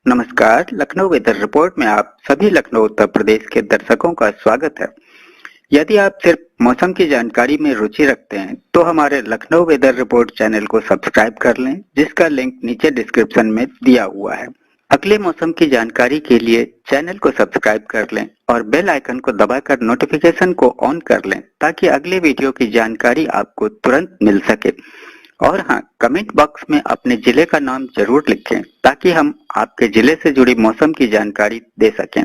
नमस्कार, Lucknow weather report में आप सभी लखनऊ उत्तर प्रदेश के दर्शकों का स्वागत है। यदि आप सिर्फ मौसम की जानकारी में रुचि रखते हैं तो हमारे लखनऊ वेदर रिपोर्ट चैनल को सब्सक्राइब कर लें, जिसका लिंक नीचे डिस्क्रिप्शन में दिया हुआ है। अगले मौसम की जानकारी के लिए चैनल को सब्सक्राइब कर लें और बेल आइकन को दबाकर नोटिफिकेशन को ऑन कर लें ताकि अगले वीडियो की जानकारी आपको तुरंत मिल सके। और हाँ, कमेंट बॉक्स में अपने जिले का नाम जरूर लिखें ताकि हम आपके जिले से जुड़ी मौसम की जानकारी दे सकें।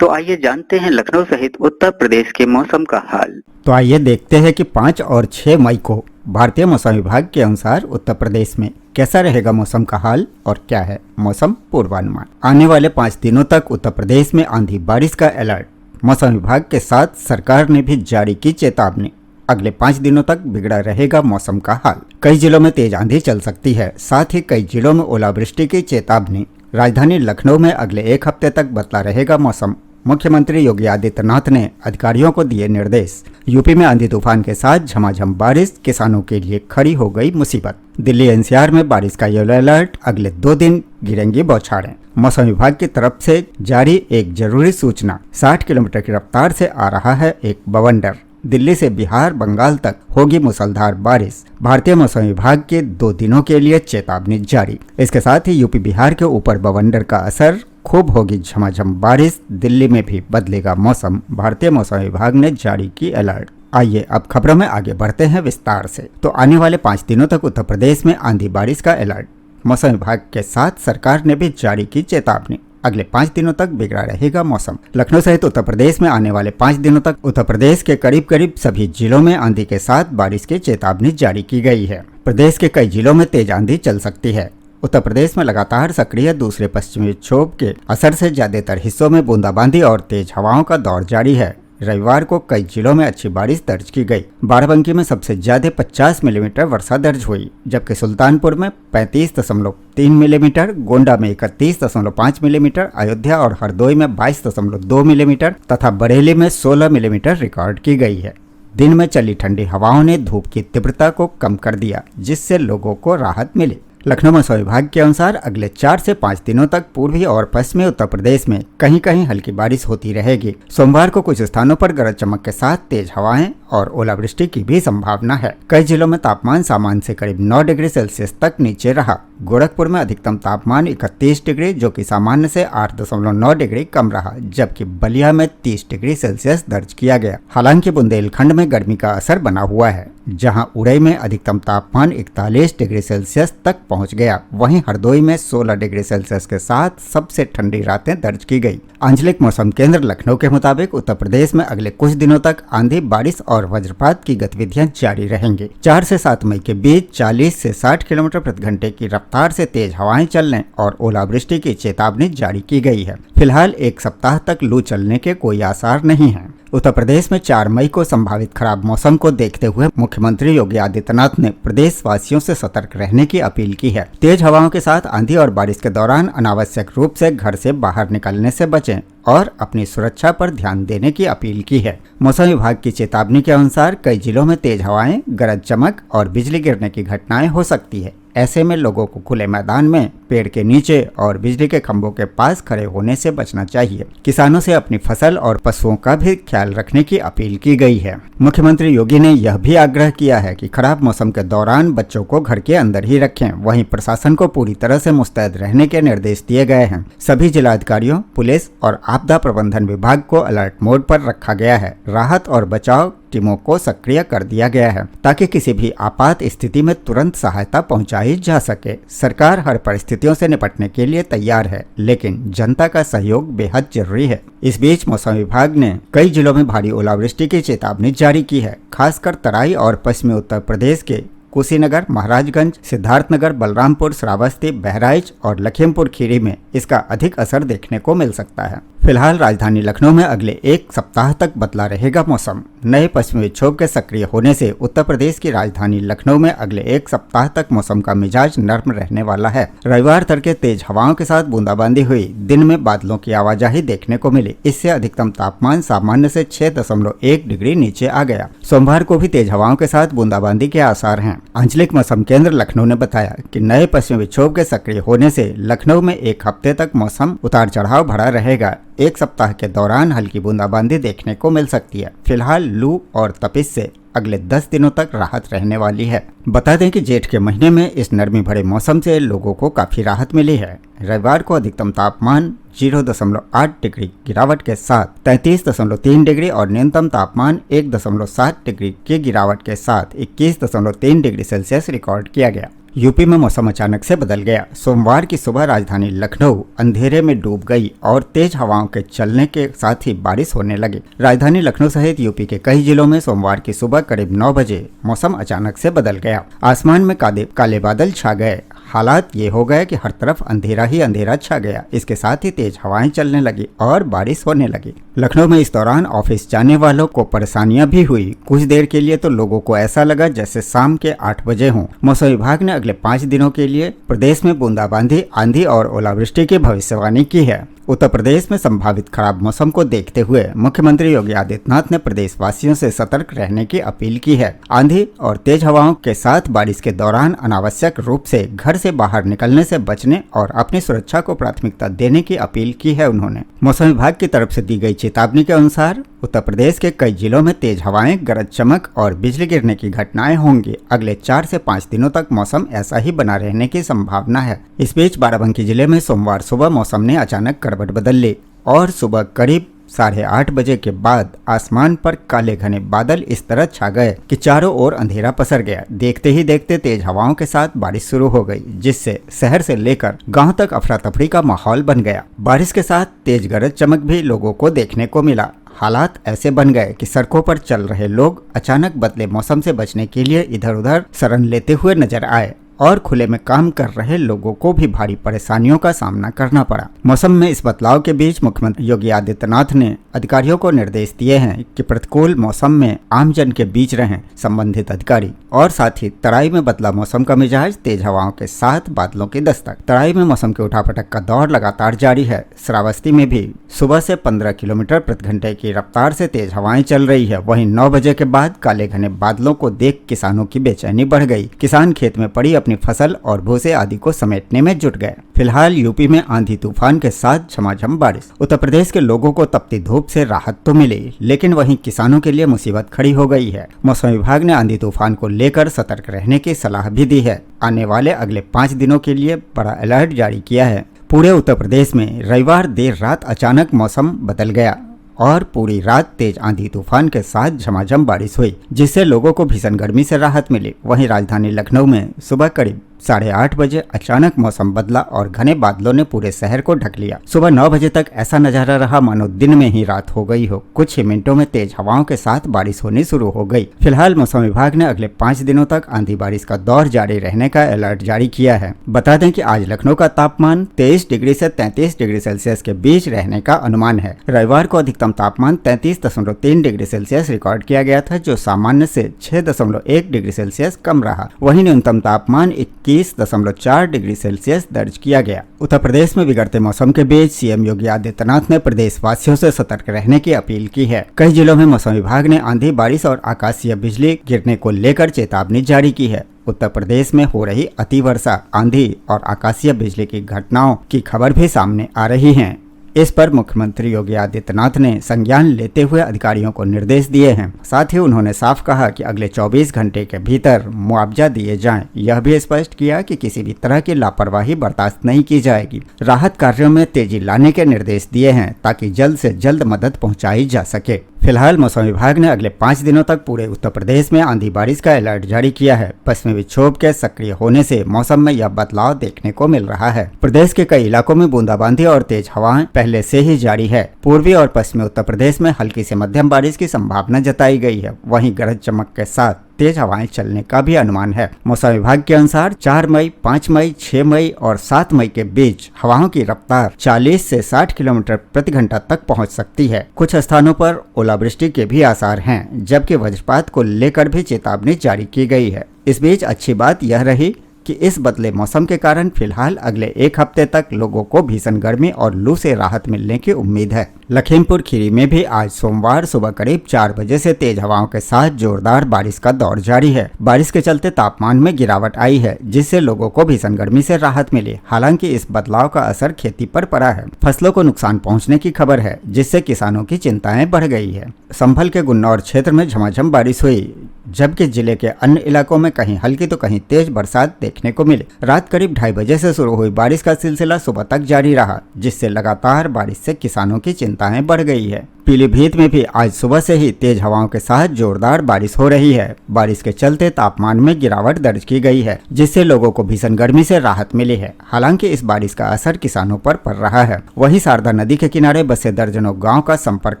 तो आइए जानते हैं लखनऊ सहित उत्तर प्रदेश के मौसम का हाल। तो आइए देखते हैं कि 5 और 6 मई को भारतीय मौसम विभाग के अनुसार उत्तर प्रदेश में कैसा रहेगा मौसम का हाल और क्या है मौसम पूर्वानुमान। आने वाले 5 दिनों तक उत्तर प्रदेश में आंधी बारिश का अलर्ट। मौसम विभाग के साथ सरकार ने भी जारी की चेतावनी। अगले 5 दिनों तक बिगड़ा रहेगा मौसम का हाल। कई जिलों में तेज आंधी चल सकती है, साथ ही कई जिलों में ओलावृष्टि की चेतावनी। राजधानी लखनऊ में अगले 1 हफ्ते तक बदला रहेगा मौसम। मुख्यमंत्री योगी आदित्यनाथ ने अधिकारियों को दिए निर्देश। यूपी में आंधी तूफान के साथ झमाझम बारिश, किसानों के लिए खड़ी हो गई मुसीबत। दिल्ली एनसीआर में बारिश का येलो अलर्ट, अगले 2 दिन गिरेंगी बौछारें। मौसम विभाग की तरफ से जारी एक जरूरी सूचना। 60 किलोमीटर की रफ्तार से आ रहा है एक बवंडर। दिल्ली से बिहार बंगाल तक होगी मूसलाधार बारिश। भारतीय मौसम विभाग के 2 दिनों के लिए चेतावनी जारी। इसके साथ ही यूपी बिहार के ऊपर बवंडर का असर, खूब होगी झमाझम बारिश। दिल्ली में भी बदलेगा मौसम, भारतीय मौसम विभाग ने जारी की अलर्ट। आइए अब खबरों में आगे बढ़ते हैं विस्तार से। तो आने वाले 5 दिनों तक उत्तर प्रदेश में आंधी बारिश का अलर्ट। मौसम विभाग के साथ सरकार ने भी जारी की चेतावनी। अगले 5 दिनों तक बिगड़ा रहेगा मौसम। लखनऊ सहित उत्तर प्रदेश में आने वाले 5 दिनों तक उत्तर प्रदेश के करीब सभी जिलों में आंधी के साथ बारिश की चेतावनी जारी की गई है। प्रदेश के कई जिलों में तेज आंधी चल सकती है। उत्तर प्रदेश में लगातार सक्रिय दूसरे पश्चिमी विक्षोभ के असर से ज्यादातर हिस्सों में बूंदाबांदी और तेज हवाओं का दौर जारी है। रविवार को कई जिलों में अच्छी बारिश दर्ज की गई। बाराबंकी में सबसे ज्यादा 50 मिलीमीटर वर्षा दर्ज हुई, जबकि सुल्तानपुर में 35.3 मिलीमीटर, गोंडा में 31.5 मिलीमीटर, अयोध्या और हरदोई में 22.2 मिलीमीटर तथा बरेली में 16 मिलीमीटर रिकॉर्ड की गई है। दिन में चली ठंडी हवाओं ने धूप की तीव्रता को कम कर दिया, जिससे लोगों को राहत मिली। लखनऊ मौसम विभाग के अनुसार अगले 4 से 5 दिनों तक पूर्वी और पश्चिमी उत्तर प्रदेश में कहीं कहीं हल्की बारिश होती रहेगी। सोमवार को कुछ स्थानों पर गरज चमक के साथ तेज हवाएं और ओलावृष्टि की भी संभावना है। कई जिलों में तापमान सामान्य से करीब 9 डिग्री सेल्सियस तक नीचे रहा। गोरखपुर में अधिकतम तापमान 31 डिग्री, जो कि सामान्य से 8.9 डिग्री कम रहा, जबकि बलिया में 30 डिग्री सेल्सियस दर्ज किया गया। हालांकि बुंदेलखंड में गर्मी का असर बना हुआ है, जहां उड़ई में अधिकतम तापमान 41 डिग्री सेल्सियस तक पहुंच गया। वहीं हरदोई में 16 डिग्री सेल्सियस के साथ सबसे ठंडी रातें दर्ज की गई। आंचलिक मौसम केंद्र लखनऊ के मुताबिक उत्तर प्रदेश में अगले कुछ दिनों तक आंधी, बारिश और वज्रपात की गतिविधियां जारी रहेंगी। 4 से 7 मई के बीच 40 से 60 किलोमीटर प्रति घंटे की रफ्तार से तेज हवाएं चलने और ओलावृष्टि की चेतावनी जारी की गई है। फिलहाल 1 सप्ताह तक लू चलने के कोई आसार नहीं है। उत्तर प्रदेश में 4 मई को संभावित खराब मौसम को देखते हुए मुख्यमंत्री योगी आदित्यनाथ ने प्रदेश वासियों से सतर्क रहने की अपील की है। तेज हवाओं के साथ आंधी और बारिश के दौरान अनावश्यक रूप से घर से बाहर निकलने से बचें और अपनी सुरक्षा पर ध्यान देने की अपील की है। मौसम विभाग की चेतावनी के अनुसार कई जिलों में तेज हवाएं, गरज चमक और बिजली गिरने की घटनाएं हो सकती है। ऐसे में लोगों को खुले मैदान में, पेड़ के नीचे और बिजली के खंभों के पास खड़े होने से बचना चाहिए। किसानों से अपनी फसल और पशुओं का भी ख्याल रखने की अपील की गई है। मुख्यमंत्री योगी ने यह भी आग्रह किया है कि खराब मौसम के दौरान बच्चों को घर के अंदर ही रखें। वहीं प्रशासन को पूरी तरह से मुस्तैद रहने के निर्देश दिए गए हैं। सभी जिलाधिकारियों, पुलिस और आपदा प्रबंधन विभाग को अलर्ट मोड पर रखा गया है। राहत और बचाव टीमों को सक्रिय कर दिया गया है ताकि किसी भी आपात स्थिति में तुरंत सहायता पहुंचाई जा सके। सरकार हर परिस्थितियों से निपटने के लिए तैयार है, लेकिन जनता का सहयोग बेहद जरूरी है। इस बीच मौसम विभाग ने कई जिलों में भारी ओलावृष्टि की चेतावनी जारी की है। खासकर तराई और पश्चिमी उत्तर प्रदेश के कुशीनगर, महाराजगंज, सिद्धार्थनगर, बलरामपुर, श्रावस्ती, बहराइच और लखीमपुर खीरी में इसका अधिक असर देखने को मिल सकता है। फिलहाल राजधानी लखनऊ में अगले एक सप्ताह तक बदला रहेगा मौसम। नए पश्चिमी विक्षोभ के सक्रिय होने से उत्तर प्रदेश की राजधानी लखनऊ में अगले एक सप्ताह तक मौसम का मिजाज नर्म रहने वाला है। रविवार तड़के तेज हवाओं के साथ बूंदाबांदी हुई। दिन में बादलों की आवाजाही देखने को मिली। इससे अधिकतम तापमान सामान्य से 6.1 डिग्री नीचे आ गया। सोमवार को भी तेज हवाओं के साथ बूंदाबांदी के आसार हैं। आंचलिक मौसम केंद्र लखनऊ ने बताया कि नए पश्चिमी विक्षोभ के सक्रिय होने से लखनऊ में एक हफ्ते तक मौसम उतार चढ़ाव भरा रहेगा। एक सप्ताह के दौरान हल्की बूंदाबांदी देखने को मिल सकती है। फिलहाल लू और तपिश से अगले 10 दिनों तक राहत रहने वाली है। बता दें कि जेठ के महीने में इस नरमी भरे मौसम से लोगों को काफी राहत मिली है। रविवार को अधिकतम तापमान 0.8 डिग्री गिरावट के साथ 33.3 डिग्री और न्यूनतम तापमान 1.7 डिग्री की गिरावट के साथ 21.3 डिग्री सेल्सियस रिकॉर्ड किया गया। यूपी में मौसम अचानक से बदल गया। सोमवार की सुबह राजधानी लखनऊ अंधेरे में डूब गई और तेज हवाओं के चलने के साथ ही बारिश होने लगी। राजधानी लखनऊ सहित यूपी के कई जिलों में सोमवार की सुबह करीब 9 बजे मौसम अचानक से बदल गया। आसमान में काले बादल छा गए। हालात ये हो गए कि हर तरफ अंधेरा ही अंधेरा छा गया। इसके साथ ही तेज हवाएं चलने लगी और बारिश होने लगी। लखनऊ में इस दौरान ऑफिस जाने वालों को परेशानियां भी हुई। कुछ देर के लिए तो लोगों को ऐसा लगा जैसे शाम के 8 बजे हों। मौसम विभाग ने अगले 5 दिनों के लिए प्रदेश में बूंदाबांदी, आंधी और ओलावृष्टि की भविष्यवाणी की है। उत्तर प्रदेश में संभावित खराब मौसम को देखते हुए मुख्यमंत्री योगी आदित्यनाथ ने प्रदेशवासियों से सतर्क रहने की अपील की है। आंधी और तेज हवाओं के साथ बारिश के दौरान अनावश्यक रूप से घर से बाहर निकलने से बचने और अपनी सुरक्षा को प्राथमिकता देने की अपील की है उन्होंने। मौसम विभाग की तरफ से दी गई चेतावनी के अनुसार उत्तर प्रदेश के कई जिलों में तेज हवाएं, गरज चमक और बिजली गिरने की घटनाएं होंगी। अगले 4 से 5 दिनों तक मौसम ऐसा ही बना रहने की संभावना है। इस बीच बाराबंकी जिले में सोमवार सुबह मौसम ने अचानक करवट बदल ली और सुबह करीब 8:30 बजे के बाद आसमान पर काले घने बादल इस तरह छा गए कि चारों ओर अंधेरा पसर गया। देखते ही देखते तेज हवाओं के साथ बारिश शुरू हो गई, जिससे शहर से लेकर गांव तक अफरा तफरी का माहौल बन गया। बारिश के साथ तेज गरज चमक भी लोगों को देखने को मिला। हालात ऐसे बन गए कि सड़कों पर चल रहे लोग अचानक बदले मौसम से बचने के लिए इधर उधर शरण लेते हुए नजर आए और खुले में काम कर रहे लोगों को भी भारी परेशानियों का सामना करना पड़ा। मौसम में इस बदलाव के बीच मुख्यमंत्री योगी आदित्यनाथ ने अधिकारियों को निर्देश दिए हैं कि प्रतिकूल मौसम में आमजन के बीच रहें संबंधित अधिकारी। और साथ ही तराई में बदला मौसम का मिजाज, तेज हवाओं के साथ बादलों की दस्तक। तराई में मौसम के उठापटक का दौर लगातार जारी है। श्रावस्ती में भी सुबह से 15 किलोमीटर प्रति घंटे की रफ्तार से तेज हवाएं चल रही है। वहीं 9 बजे के बाद काले घने बादलों को देख किसानों की बेचैनी बढ़ गई। किसान खेत में पड़ी अपनी फसल और भूसे आदि को समेटने में जुट गए। फिलहाल यूपी में आंधी तूफान के साथ झमाझम बारिश। उत्तर प्रदेश के लोगों को तपती धूप से राहत तो मिली, लेकिन वहीं किसानों के लिए मुसीबत खड़ी हो गई है। मौसम विभाग ने आंधी तूफान को लेकर सतर्क रहने की सलाह भी दी है। आने वाले अगले 5 दिनों के लिए बड़ा अलर्ट जारी किया है। पूरे उत्तर प्रदेश में रविवार देर रात अचानक मौसम बदल गया और पूरी रात तेज आंधी तूफान के साथ झमाझम बारिश हुई, जिससे लोगों को भीषण गर्मी से राहत मिली। वहीं राजधानी लखनऊ में सुबह करीब 8:30 बजे अचानक मौसम बदला और घने बादलों ने पूरे शहर को ढक लिया। सुबह 9 बजे तक ऐसा नजारा रहा मानो दिन में ही रात हो गई हो। कुछ ही मिनटों में तेज हवाओं के साथ बारिश होनी शुरू हो गई। फिलहाल मौसम विभाग ने अगले 5 दिनों तक आंधी बारिश का दौर जारी रहने का अलर्ट जारी किया है। बता दें कि आज लखनऊ का तापमान 23 डिग्री से 33 डिग्री सेल्सियस के बीच रहने का अनुमान है। रविवार को अधिकतम तापमान 33.3 डिग्री सेल्सियस रिकॉर्ड किया गया था, जो सामान्य से 6.1 डिग्री सेल्सियस कम रहा। वहीं न्यूनतम तापमान 21.4 डिग्री सेल्सियस दर्ज किया गया। उत्तर प्रदेश में बिगड़ते मौसम के बीच सीएम योगी आदित्यनाथ ने प्रदेशवासियों से सतर्क रहने की अपील की है। कई जिलों में मौसम विभाग ने आंधी, बारिश और आकाशीय बिजली गिरने को लेकर चेतावनी जारी की है। उत्तर प्रदेश में हो रही अतिवर्षा, आंधी और आकाशीय बिजली की घटनाओं की खबर भी सामने आ रही है। इस पर मुख्यमंत्री योगी आदित्यनाथ ने संज्ञान लेते हुए अधिकारियों को निर्देश दिए हैं। साथ ही उन्होंने साफ कहा कि अगले 24 घंटे के भीतर मुआवजा दिए जाएं। यह भी स्पष्ट किया कि किसी भी तरह की लापरवाही बर्दाश्त नहीं की जाएगी। राहत कार्यों में तेजी लाने के निर्देश दिए हैं ताकि जल्द से जल्द मदद पहुंचाई जा सके। फिलहाल मौसम विभाग ने अगले 5 दिनों तक पूरे उत्तर प्रदेश में आंधी बारिश का अलर्ट जारी किया है। पश्चिमी विक्षोभ के सक्रिय होने से मौसम में यह बदलाव देखने को मिल रहा है। प्रदेश के कई इलाकों में बूंदाबांदी और तेज हवाएं पहले से ही जारी है। पूर्वी और पश्चिमी उत्तर प्रदेश में हल्की से मध्यम बारिश की संभावना जताई गई है। वहीं गरज चमक के साथ तेज हवाएं चलने का भी अनुमान है। मौसम विभाग के अनुसार 4 मई, 5 मई, 6 मई और 7 मई के बीच हवाओं की रफ्तार 40 से 60 किलोमीटर प्रति घंटा तक पहुंच सकती है। कुछ स्थानों पर ओलावृष्टि के भी आसार हैं, जबकि वज्रपात को लेकर भी चेतावनी जारी की गई है। इस बीच अच्छी बात यह रही कि इस बदले मौसम के कारण फिलहाल अगले एक हफ्ते तक लोगों को भीषण गर्मी और लू से राहत मिलने की उम्मीद है। लखीमपुर खीरी में भी आज सोमवार सुबह करीब 4 बजे से तेज हवाओं के साथ जोरदार बारिश का दौर जारी है। बारिश के चलते तापमान में गिरावट आई है, जिससे लोगों को भीषण गर्मी से राहत मिली। हालांकि इस बदलाव का असर खेती पर पड़ा है। फसलों को नुकसान पहुंचने की खबर है, जिससे किसानों की चिंताएं बढ़ गई है। संभल के गुन्नौर क्षेत्र में झमाझम बारिश हुई, जबकि जिले के अन्य इलाकों में कहीं हल्की तो कहीं तेज बरसात देखने को मिली। रात करीब 2:30 बजे से शुरू हुई बारिश का सिलसिला सुबह तक जारी रहा, जिससे लगातार बारिश से किसानों की चिंताएं बढ़ गई है। पीलीभीत में भी आज सुबह से ही तेज हवाओं के साथ जोरदार बारिश हो रही है। बारिश के चलते तापमान में गिरावट दर्ज की गई है, जिससे लोगों को भीषण गर्मी से राहत मिली है। हालांकि इस बारिश का असर किसानों पर पड़ रहा है। वहीं शारदा नदी के किनारे बसे दर्जनों गाँव का संपर्क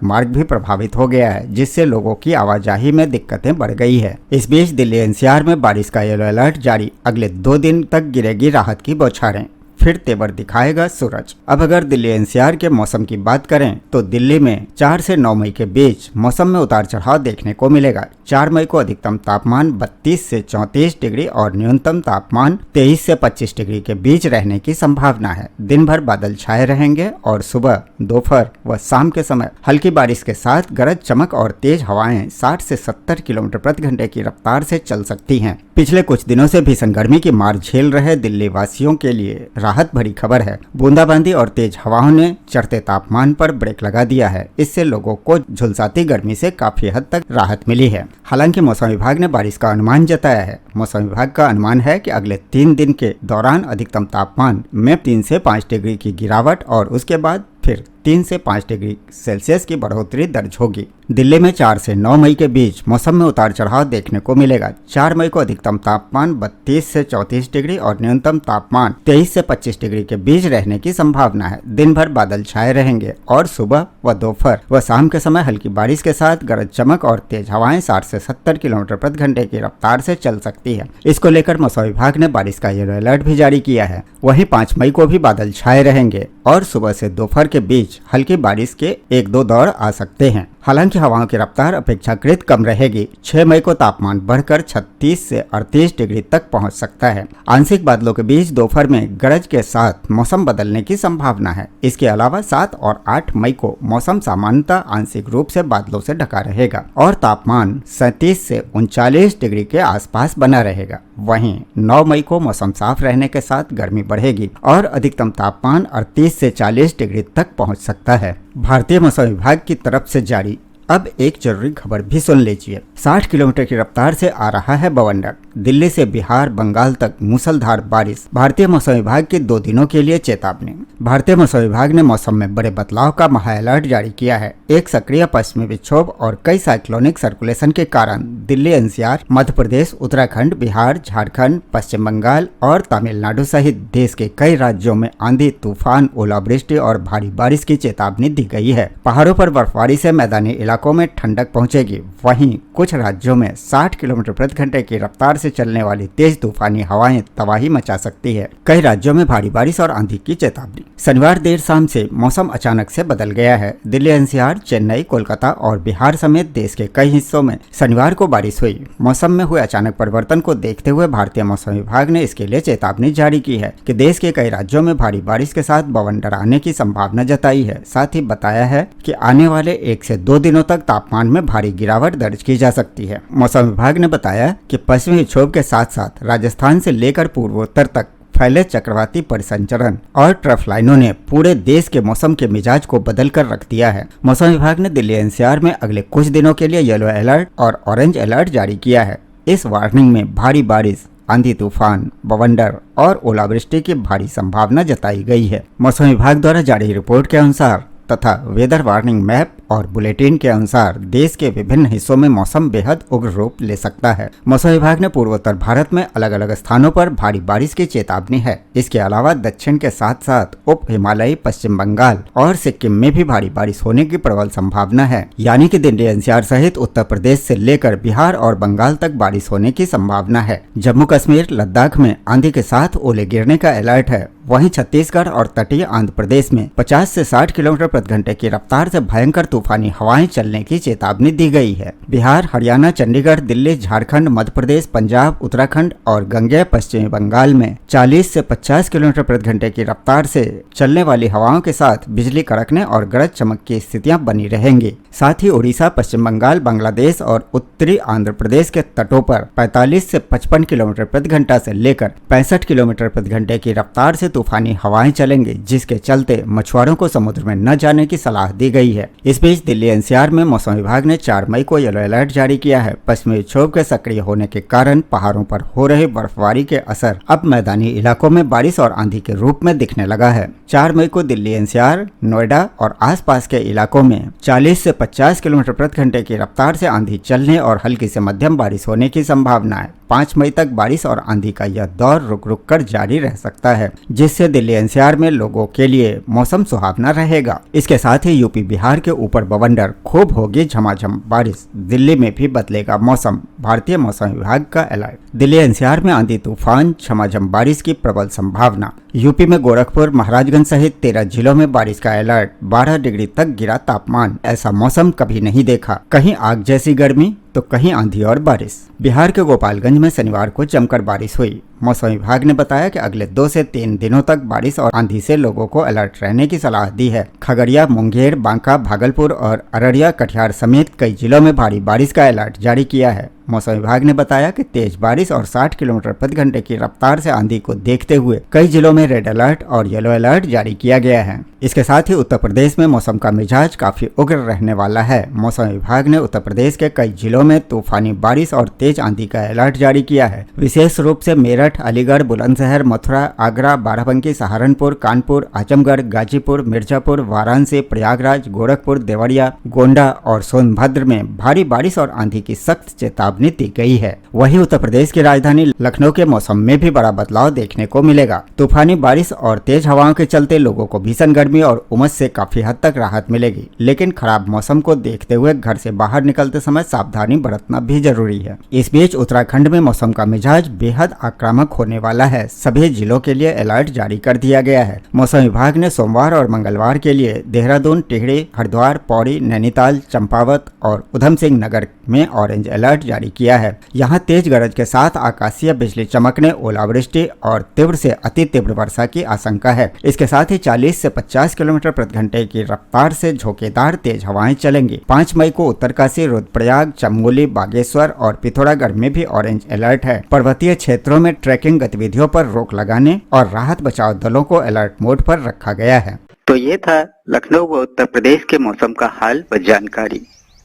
मार्ग भी प्रभावित हो गया है, जिससे लोगों की आवाजाही में दिक्कतें बढ़ गई है। इस बीच दिल्ली एनसीआर में बारिश का येलो अलर्ट जारी। अगले 2 दिन तक गिरेगी राहत की बौछारें, फिर तेवर दिखाएगा सूरज। अब अगर दिल्ली एनसीआर के मौसम की बात करें तो दिल्ली में 4 से 9 मई के बीच मौसम में उतार चढ़ाव देखने को मिलेगा। 4 मई को अधिकतम तापमान 32 से 34 डिग्री और न्यूनतम तापमान 23 से 25 डिग्री के बीच रहने की संभावना है। दिन भर बादल छाए रहेंगे और सुबह, दोपहर व शाम के समय हल्की बारिश के साथ गरज चमक और तेज हवाएं 60 से 70 किलोमीटर प्रति घंटे की रफ्तार से चल सकती हैं। पिछले कुछ दिनों से भीषण गर्मी की मार झेल रहे दिल्ली वासियों के लिए राहत भरी खबर है। बूंदाबांदी और तेज हवाओं ने चढ़ते तापमान पर ब्रेक लगा दिया है। इससे लोगों को झुलसाती गर्मी से काफी हद तक राहत मिली है। हालांकि मौसम विभाग ने बारिश का अनुमान जताया है। मौसम विभाग का अनुमान है कि अगले 3 दिन के दौरान अधिकतम तापमान में 3 से 5 डिग्री की गिरावट और उसके बाद फिर 3 से 5 डिग्री सेल्सियस की बढ़ोतरी दर्ज होगी। दिल्ली में 4 से 9 मई के बीच मौसम में उतार चढ़ाव देखने को मिलेगा। 4 मई को अधिकतम तापमान 32 से 34 डिग्री और न्यूनतम तापमान 23 से 25 डिग्री के बीच रहने की संभावना है। दिन भर बादल छाए रहेंगे और सुबह व दोपहर व शाम के समय हल्की बारिश के साथ गरज चमक और तेज हवाएं 60 से 70 किलोमीटर प्रति घंटे की रफ्तार से चल सकती है। इसको लेकर मौसम विभाग ने बारिश का येलो अलर्ट भी जारी किया है। वहीं 5 मई को भी बादल छाए रहेंगे और सुबह से दोपहर के बीच हल्की बारिश के 1-2 दौर आ सकते हैं। हालांकि हवाओं की रफ्तार अपेक्षाकृत कम रहेगी। 6 मई को तापमान बढ़कर 36 से 38 डिग्री तक पहुंच सकता है। आंशिक बादलों के बीच दोपहर में गरज के साथ मौसम बदलने की संभावना है। इसके अलावा 7 और 8 मई को मौसम सामान्यतः आंशिक रूप से बादलों से ढका रहेगा और तापमान 37 से 39 डिग्री के आसपास बना रहेगा। वहीं 9 मई को मौसम साफ रहने के साथ गर्मी बढ़ेगी और अधिकतम तापमान 38 से 40 डिग्री तक पहुंच सकता है। भारतीय मौसम विभाग की तरफ से जारी अब एक जरूरी खबर भी सुन लीजिए। 60 किलोमीटर की रफ्तार से आ रहा है बवंडर। दिल्ली से बिहार, बंगाल तक मूसलधार बारिश। भारतीय मौसम विभाग की 2 दिनों के लिए चेतावनी। भारतीय मौसम विभाग ने मौसम में बड़े बदलाव का महा अलर्ट जारी किया है। एक सक्रिय पश्चिमी विक्षोभ और कई साइक्लोनिक सर्कुलेशन के कारण दिल्ली एनसीआर, मध्य प्रदेश, उत्तराखंड, बिहार, झारखंड, पश्चिम बंगाल और तमिलनाडु सहित देश के कई राज्यों में आंधी, तूफान, ओलावृष्टि और भारी बारिश की चेतावनी दी गई है। पहाड़ों पर बर्फबारी से मैदानी इलाकों में ठंडक पहुंचेगी। वहीं कुछ राज्यों में 60 किलोमीटर प्रति घंटे की रफ्तार से चलने वाली तेज तूफानी हवाएं तबाही मचा सकती है। कई राज्यों में भारी बारिश और आंधी की चेतावनी। शनिवार देर शाम से मौसम अचानक से बदल गया है। दिल्ली एनसीआर, चेन्नई, कोलकाता और बिहार समेत देश के कई हिस्सों में शनिवार को बारिश हुई। मौसम में हुए अचानक परिवर्तन को देखते हुए भारतीय मौसम विभाग ने इसके लिए चेतावनी जारी की है कि देश के कई राज्यों में भारी बारिश के साथ बवंडर आने की संभावना जताई है। साथ ही बताया है कि आने वाले 1 से 2 दिनों तक तापमान में भारी गिरावट दर्ज की जा सकती है। मौसम विभाग ने बताया कि पश्चिमी विक्षोभ के साथ साथ राजस्थान से लेकर पूर्वोत्तर तक फैले चक्रवाती परिसंचरण और ट्रफ लाइनों ने पूरे देश के मौसम के मिजाज को बदल कर रख दिया है। मौसम विभाग ने दिल्ली एनसीआर में अगले कुछ दिनों के लिए येलो अलर्ट और ऑरेंज अलर्ट जारी किया है। इस वार्निंग में भारी बारिश, आंधी तूफान, बवंडर और ओलावृष्टि की भारी संभावना जताई गई है। मौसम विभाग द्वारा जारी रिपोर्ट के अनुसार तथा वेदर वार्निंग मैप और बुलेटिन के अनुसार देश के विभिन्न हिस्सों में मौसम बेहद उग्र रूप ले सकता है। मौसम विभाग ने पूर्वोत्तर भारत में अलग अलग स्थानों पर भारी बारिश की चेतावनी है। इसके अलावा दक्षिण के साथ साथ उप हिमालयी पश्चिम बंगाल और सिक्किम में भी भारी बारिश होने की प्रबल संभावना है। यानी कि दिल्ली एनसीआर सहित उत्तर प्रदेश से लेकर बिहार और बंगाल तक बारिश होने की संभावना है। जम्मू कश्मीर, लद्दाख में आंधी के साथ ओले गिरने का अलर्ट है। वहीं छत्तीसगढ़ और तटीय आंध्र प्रदेश में 50 से 60 किलोमीटर प्रति घंटे की रफ्तार से भयंकर तूफानी हवाएं चलने की चेतावनी दी गई है। बिहार, हरियाणा, चंडीगढ़, दिल्ली, झारखंड, मध्य प्रदेश, पंजाब, उत्तराखंड और गंगेय पश्चिमी बंगाल में 40 से 50 किलोमीटर प्रति घंटे की रफ्तार से चलने वाली हवाओं के साथ बिजली कड़कने और गरज चमक की स्थितियां बनी रहेंगी। साथ ही उड़ीसा, पश्चिम बंगाल, बांग्लादेश और उत्तरी आंध्र प्रदेश के तटों पर 45 से 55 किलोमीटर प्रति घंटा से लेकर 65 किलोमीटर प्रति घंटे की रफ्तार से तूफानी हवाएं चलेंगी, जिसके चलते मछुआरों को समुद्र में न जाने की सलाह दी गई है। इस बीच दिल्ली एनसीआर में मौसम विभाग ने 4 मई को येलो अलर्ट जारी किया है। पश्चिमी विक्षोभ के सक्रिय होने के कारण पहाड़ों पर हो रही बर्फबारी के असर अब मैदानी इलाकों में बारिश और आंधी के रूप में दिखने लगा है। 4 मई को दिल्ली एनसीआर, नोएडा और आसपास के इलाकों में 40 से 50 किलोमीटर प्रति घंटे की रफ्तार से आंधी चलने और हल्की से मध्यम बारिश होने की संभावना है। 5 मई तक बारिश और आंधी का यह दौर रुक रुक कर जारी रह सकता है, जिससे दिल्ली एनसीआर में लोगों के लिए मौसम सुहावना रहेगा। इसके साथ ही यूपी, बिहार के ऊपर बवंडर खूब होगी झमाझम बारिश। दिल्ली में भी बदलेगा मौसम, भारतीय मौसम विभाग का अलर्ट। दिल्ली एनसीआर में आंधी तूफान, झमाझम बारिश की प्रबल संभावना। यूपी में गोरखपुर, महाराजगंज सहित 13 जिलों में बारिश का अलर्ट। 12 डिग्री तक गिरा तापमान। ऐसा मौसम कभी नहीं देखा। कहीं आग जैसी गर्मी तो कहीं आंधी और बारिश। बिहार के गोपालगंज में शनिवार को जमकर बारिश हुई। मौसम विभाग ने बताया कि अगले 2 से 3 दिनों तक बारिश और आंधी से लोगों को अलर्ट रहने की सलाह दी है। खगड़िया, मुंगेर, बांका, भागलपुर और अररिया, कटिहार समेत कई जिलों में भारी बारिश का अलर्ट जारी किया है। मौसम विभाग ने बताया कि तेज बारिश और 60 किलोमीटर प्रति घंटे की रफ्तार से आंधी को देखते हुए कई जिलों में रेड अलर्ट और येलो अलर्ट जारी किया गया है। इसके साथ ही उत्तर प्रदेश में मौसम का मिजाज काफी उग्र रहने वाला है। मौसम विभाग ने उत्तर प्रदेश के कई जिलों में तूफानी बारिश और तेज आंधी का अलर्ट जारी किया है। विशेष रूप से मेरठ, अलीगढ़, बुलंदशहर, मथुरा, आगरा, बाराबंकी, सहारनपुर, कानपुर, आजमगढ़, गाजीपुर, मिर्जापुर, वाराणसी, प्रयागराज, गोरखपुर, देवरिया, गोंडा और सोनभद्र में भारी बारिश और आंधी की सख्त चेतावनी दी गई है। वहीं उत्तर प्रदेश की राजधानी लखनऊ के मौसम में भी बड़ा बदलाव देखने को मिलेगा। तूफानी बारिश और तेज हवाओं के चलते लोगों को भीषण गर्मी और उमस से काफी हद तक राहत मिलेगी, लेकिन खराब मौसम को देखते हुए घर से बाहर निकलते समय सावधानी बरतना भी जरूरी है। इस बीच उत्तराखंड में मौसम का मिजाज बेहद आक्रामक होने वाला है। सभी जिलों के लिए अलर्ट जारी कर दिया गया है। मौसम विभाग ने सोमवार और मंगलवार के लिए देहरादून, टिहरी, हरिद्वार, पौड़ी, नैनीताल, चंपावत और उधम सिंह नगर में ऑरेंज अलर्ट जारी किया है। यहाँ तेज गरज के साथ आकाशीय बिजली चमकने, ओलावृष्टि और तीव्र से अति तीव्र वर्षा की आशंका है। इसके साथ ही 40 से 50 किलोमीटर प्रति घंटे की रफ्तार से झोंकेदार तेज हवाएं चलेंगी। 5 मई को उत्तरकाशी, रुद्रप्रयाग, चमोली, बागेश्वर और पिथौरागढ़ में भी ऑरेंज अलर्ट है। पर्वतीय क्षेत्रों में ट्रैकिंग गतिविधियों पर रोक लगाने और राहत बचाव दलों को अलर्ट मोड पर रखा गया है। तो ये था लखनऊ व उत्तर प्रदेश के मौसम का हाल व जानकारी।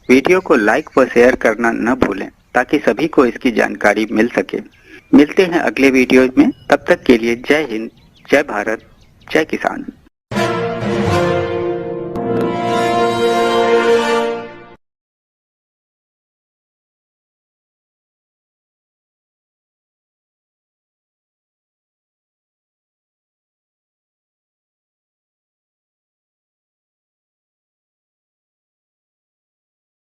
वीडियो को लाइक व शेयर करना न भूलें ताकि सभी को इसकी जानकारी मिल सके। मिलते हैं अगले वीडियो में, तब तक के लिए जय हिंद, जय भारत, जय किसान।